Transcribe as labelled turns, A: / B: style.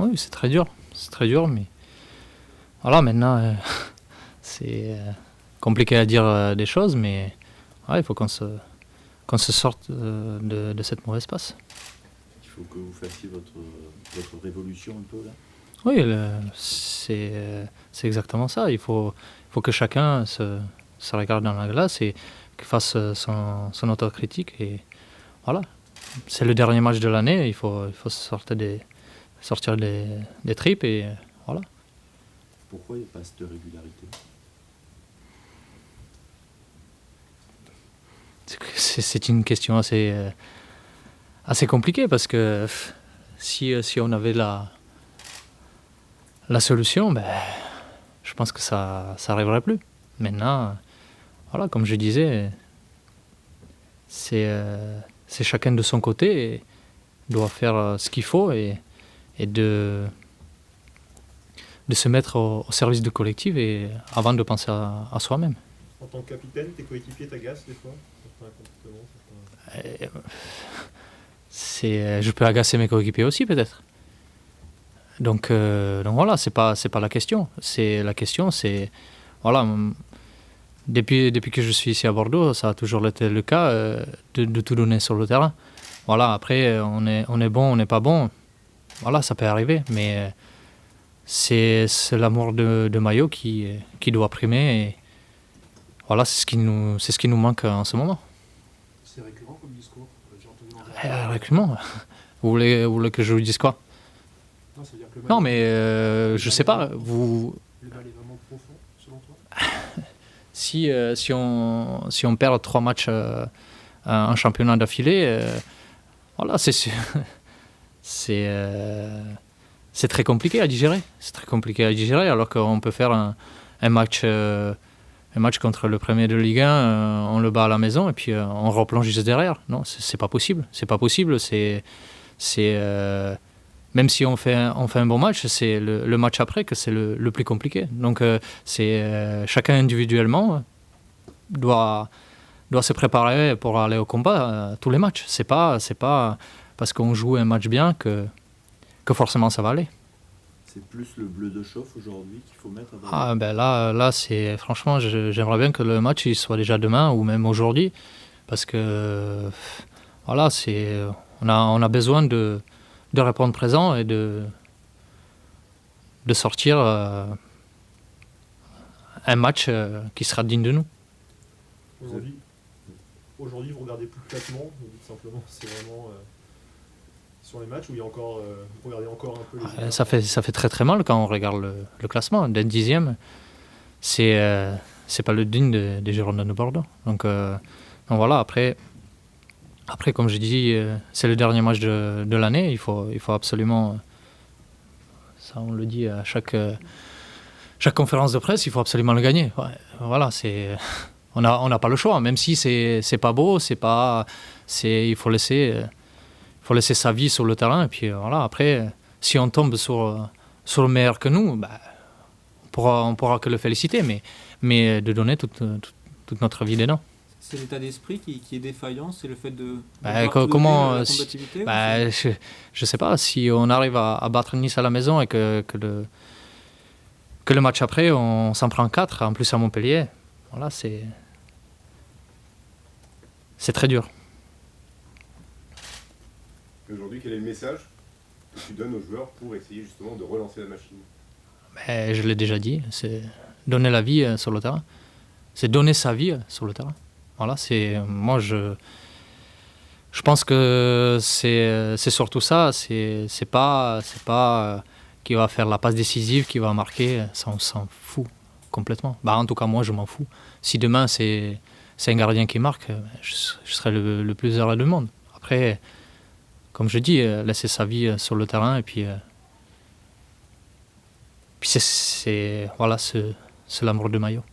A: Oui, c'est très dur. C'est très dur, mais voilà, maintenant, c'est compliqué à dire des choses, mais il faut qu'on se sorte de cette mauvaise passe.
B: Il faut que vous fassiez votre révolution un peu là.
A: Oui, c'est exactement ça. Il faut que chacun se regarde dans la glace et qu'il fasse son autocritique. Et voilà, c'est le dernier match de l'année. Il faut sortir des tripes et voilà.
B: Pourquoi il n'y a pas cette régularité?
A: C'est une question assez compliquée parce que si on avait la solution, je pense que ça n'arriverait plus. Maintenant, voilà, comme je disais, c'est chacun de son côté et doit faire ce qu'il faut et de se mettre au service du collectif et avant de penser à soi-même.
C: En tant que capitaine, tes coéquipiers t'agacent des fois?
A: Je peux agacer mes coéquipiers aussi peut-être. Donc voilà, c'est pas la question. La question, c'est voilà. Depuis que je suis ici à Bordeaux, ça a toujours été le cas de tout donner sur le terrain. Voilà, après on est bon, on n'est pas bon. Voilà, ça peut arriver, mais c'est l'amour de maillot qui doit primer. Et voilà, c'est ce qui nous manque en ce moment.
C: C'est récurrent comme discours. J'ai entendu
A: récurrent. Vous voulez que je vous dise quoi?
C: Non, ça veut dire que
A: Non, mais je sais pas. Vous.
C: Le mal est vraiment profond, selon toi?
A: Si on perd 3 matchs en championnat d'affilée, voilà, c'est très compliqué à digérer. C'est très compliqué à digérer alors qu'on peut faire un match contre le premier de Ligue 1, on le bat à la maison et puis on replonge juste derrière. Non, c'est pas possible. C'est pas possible. Même si on fait un bon match, c'est le match après que c'est le plus compliqué. Donc chacun individuellement doit se préparer pour aller au combat tous les matchs. C'est pas parce qu'on joue un match bien que forcément ça va aller.
B: C'est plus le bleu de chauffe aujourd'hui qu'il faut mettre
A: là c'est franchement j'aimerais bien que le match il soit déjà demain ou même aujourd'hui parce que voilà, on a besoin de répondre présent et de sortir un match qui sera digne de nous.
C: Aujourd'hui, vous regardez plus classement, vous dites simplement, c'est vraiment sur les matchs où il y a encore, vous regardez encore un peu les
A: ça fait très très mal quand on regarde le classement. D'être 10e, c'est pas le digne des Girondins de Bordeaux. Donc voilà, après comme je dis, c'est le dernier match de l'année. Il faut absolument, ça on le dit à chaque conférence de presse, il faut absolument le gagner. Ouais, voilà, on n'a pas le choix, même si c'est pas beau, il faut laisser sa vie sur le terrain. Et puis voilà, après, si on tombe sur le meilleur que nous, on pourra que le féliciter, mais de donner toute notre vie dedans.
D: C'est l'état d'esprit qui est défaillant, c'est le fait de
A: comment
D: la combativité
A: je sais pas, si on arrive à battre Nice à la maison et que le match après on s'en prend 4 en plus à Montpellier, voilà, c'est très dur.
E: Aujourd'hui, quel est le message que tu donnes aux joueurs pour essayer justement de relancer la machine?
A: Je l'ai déjà dit, c'est donner la vie sur le terrain, c'est donner sa vie sur le terrain. Voilà, moi je pense que c'est surtout ça. C'est pas qui va faire la passe décisive, qui va marquer. Ça, on s'en fout complètement. En tout cas, moi, je m'en fous. Si demain c'est un gardien qui marque, je serai le plus heureux du monde. Après, comme je dis, laisser sa vie sur le terrain et puis c'est l'amour de maillot.